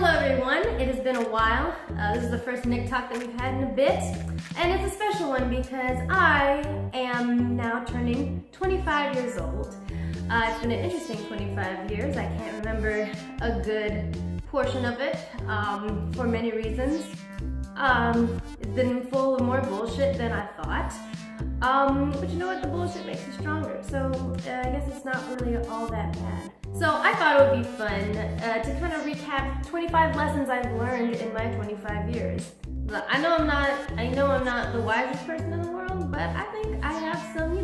Hello everyone, it has been a while. This is the first NIC Talk that we've had in a bit, and it's a special one because I am now turning 25 years old. It's been an interesting 25 years. I can't remember a good portion of it for many reasons. It's been full of more bullshit than I thought. But you know what? The bullshit makes you stronger, so I guess it's not really all that bad. So I thought it would be fun to kind of recap 25 lessons I've learned in my 25 years. I know I'm not the wisest person in the world, but I think I have some,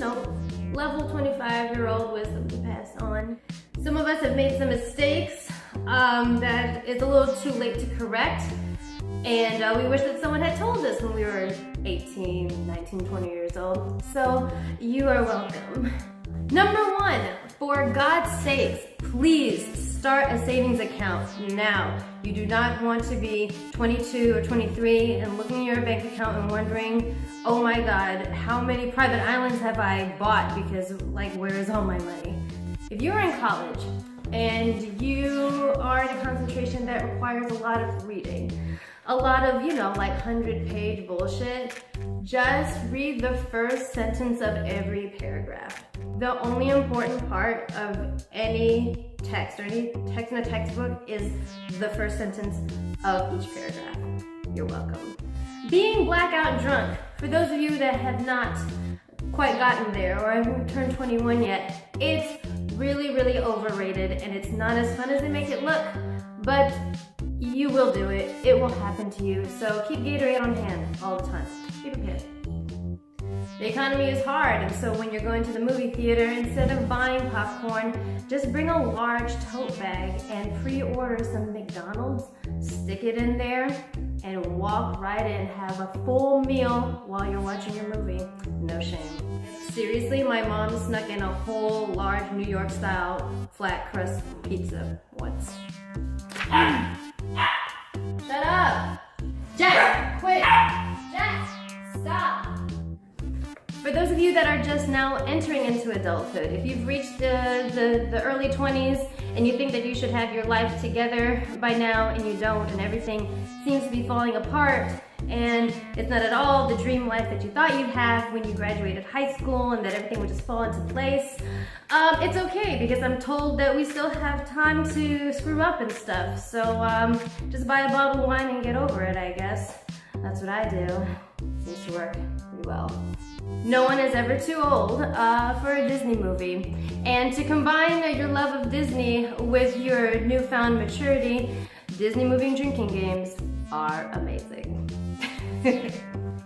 level 25-year-old wisdom to pass on. Some of us have made some mistakes that it's a little too late to correct. And we wish that someone had told us when we were 18, 19, 20 years old. So you are welcome. Number one, for God's sakes, please start a savings account now. You do not want to be 22 or 23 and looking at your bank account and wondering, oh my God, how many private islands have I bought? Because where is all my money? If you're in college and you are in a concentration that requires a lot of reading, a lot of, 100-page bullshit, just read the first sentence of every paragraph. The only important part of any text or any text in a textbook is the first sentence of each paragraph. You're welcome. Being blackout drunk, for those of you that have not quite gotten there or haven't turned 21 yet, it's really, really overrated and it's not as fun as they make it look, but you will do it. It will happen to you. So keep Gatorade on hand all the time. Be prepared. The economy is hard, and so when you're going to the movie theater, instead of buying popcorn, just bring a large tote bag and pre-order some McDonald's, stick it in there, and walk right in. Have a full meal while you're watching your movie. No shame. Seriously, my mom snuck in a whole large New York style flat crust pizza once. Shut up! Jack, quit! Jack, stop! For those of you that are just now entering into adulthood, if you've reached the early 20s and you think that you should have your life together by now and you don't, and everything seems to be falling apart, and it's not at all the dream life that you thought you'd have when you graduated high school and that everything would just fall into place, it's okay because I'm told that we still have time to screw up and stuff. So just buy a bottle of wine and get over it, I guess. That's what I do. Seems to work pretty well. No one is ever too old for a Disney movie. And to combine your love of Disney with your newfound maturity, Disney movie and drinking games are amazing.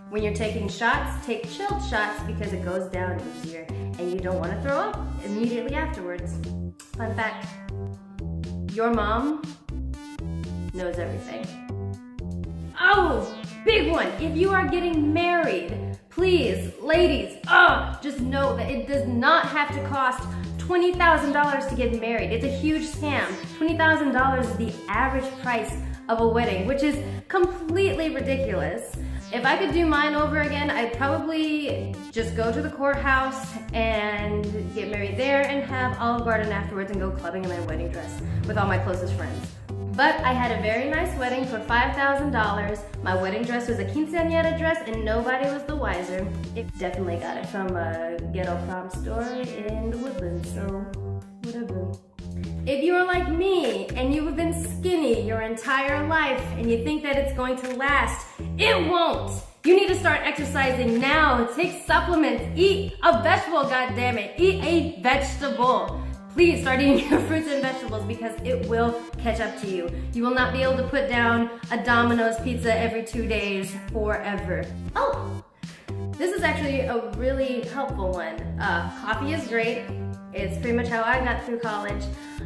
When you're taking shots, take chilled shots because it goes down easier and you don't want to throw up immediately afterwards. Fun fact, your mom knows everything. Oh, big one, if you are getting married, please, ladies, just know that it does not have to cost $20,000 to get married. It's a huge scam. $20,000 is the average price of a wedding, which is completely ridiculous. If I could do mine over again, I'd probably just go to the courthouse and get married there and have Olive Garden afterwards and go clubbing in my wedding dress with all my closest friends. But I had a very nice wedding for $5,000. My wedding dress was a quinceañera dress and nobody was the wiser. It definitely got it from a ghetto prom store in the Woodlands, so whatever. If you are like me and you have been skinny your entire life and you think that it's going to last, it won't. You need to start exercising now. Take supplements. Eat a vegetable, goddammit. Eat a vegetable. Please start eating your fruits and vegetables because it will catch up to you. You will not be able to put down a Domino's pizza every 2 days forever. Oh, this is actually a really helpful one. Coffee is great. It's pretty much how I got through college.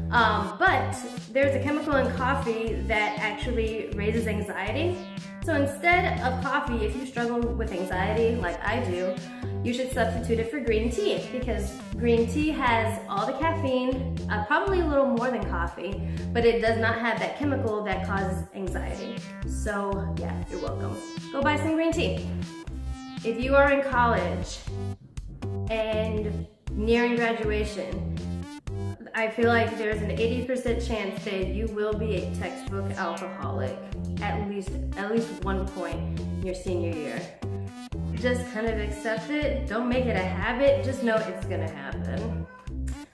But there's a chemical in coffee that actually raises anxiety. So instead of coffee, if you struggle with anxiety like I do, you should substitute it for green tea because green tea has all the caffeine, probably a little more than coffee, but it does not have that chemical that causes anxiety. So yeah, you're welcome. Go buy some green tea. If you are in college and nearing graduation, I feel like there's an 80% chance that you will be a textbook alcoholic at least one point in your senior year. Just kind of accept it. Don't make it a habit. Just know it's gonna happen.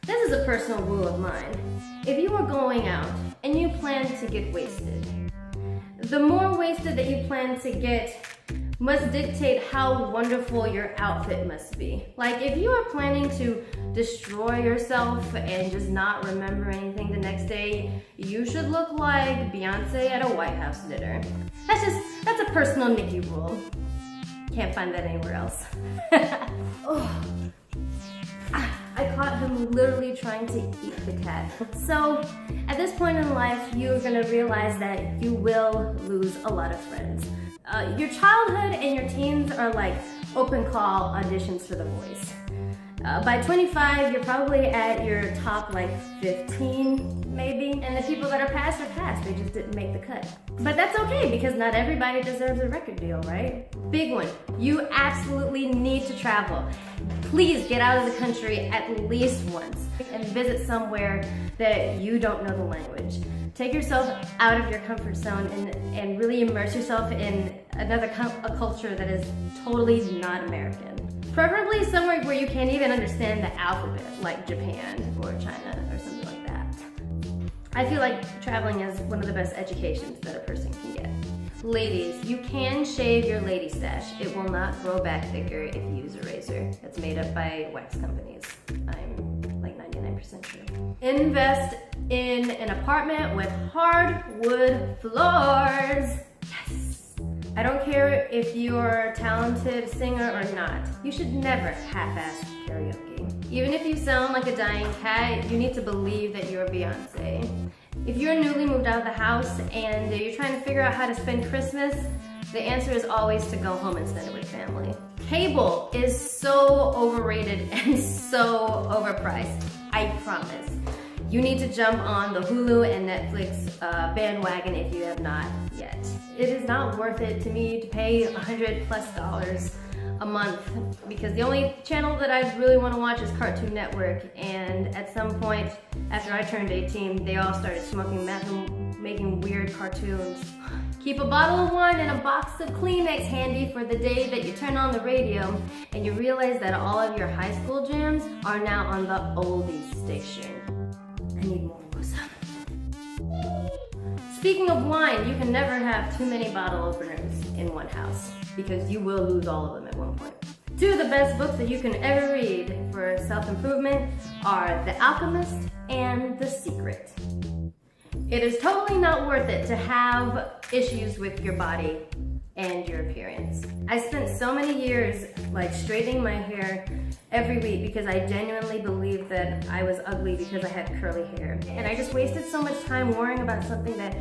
This is a personal rule of mine. If you are going out and you plan to get wasted, the more wasted that you plan to get must dictate how wonderful your outfit must be. Like if you are planning to destroy yourself and just not remember anything the next day, you should look like Beyonce at a White House dinner. That's a personal Nicque rule. Can't find that anywhere else. Oh. I caught him literally trying to eat the cat. So at this point in life, you're gonna realize that you will lose a lot of friends. Your childhood and your teens are like open call auditions for The Voice. By 25, you're probably at your top like 15 maybe, and the people that are past, they just didn't make the cut. But that's okay, because not everybody deserves a record deal, right? Big one, you absolutely need to travel. Please get out of the country at least once and visit somewhere that you don't know the language. Take yourself out of your comfort zone and really immerse yourself in a culture that is totally not American. Preferably somewhere where you can't even understand the alphabet, like Japan or China or something like that. I feel like traveling is one of the best educations that a person can get. Ladies, you can shave your lady stash. It will not grow back thicker if you use a razor. That's made up by wax companies. I'm like 99% sure. Invest in an apartment with hardwood floors. Yes! I don't care if you're a talented singer or not. You should never half-ass karaoke. Even if you sound like a dying cat, you need to believe that you're Beyonce. If you're newly moved out of the house and you're trying to figure out how to spend Christmas, the answer is always to go home and spend it with family. Cable is so overrated and so overpriced, I promise. You need to jump on the Hulu and Netflix bandwagon if you have not yet. It is not worth it to me to pay $100+ a month, because the only channel that I really want to watch is Cartoon Network, and at some point after I turned 18, they all started smoking meth and making weird cartoons. Keep a bottle of wine and a box of Kleenex handy for the day that you turn on the radio and you realize that all of your high school jams are now on the oldies station. I need more mimosa. Speaking of wine, you can never have too many bottle openers in one house, because you will lose all of them at one point. Two of the best books that you can ever read for self-improvement are The Alchemist and The Secret. It is totally not worth it to have issues with your body and your appearance. I spent so many years like straightening my hair every week because I genuinely believed that I was ugly because I had curly hair. And I just wasted so much time worrying about something that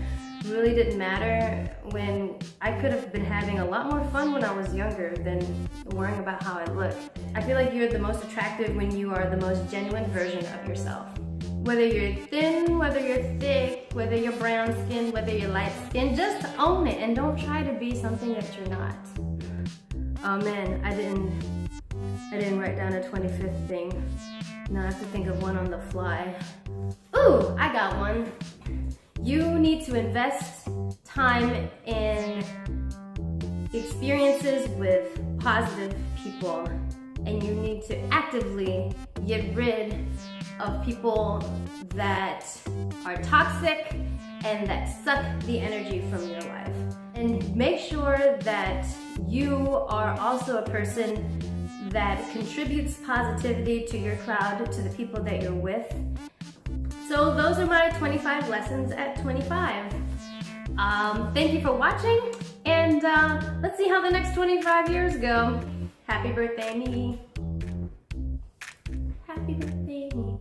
really didn't matter, when I could have been having a lot more fun when I was younger than worrying about how I look. I feel like you're the most attractive when you are the most genuine version of yourself. Whether you're thin, whether you're thick, whether you're brown skinned, whether you're light skinned, just own it and don't try to be something that you're not. Oh man, I didn't write down a 25th thing. Now I have to think of one on the fly. Ooh, I got one. You need to invest time in experiences with positive people, and you need to actively get rid of people that are toxic and that suck the energy from your life. And make sure that you are also a person that contributes positivity to your crowd, to the people that you're with. So those are my 25 lessons at 25. Thank you for watching, and let's see how the next 25 years go. Happy birthday, me. Happy birthday, me.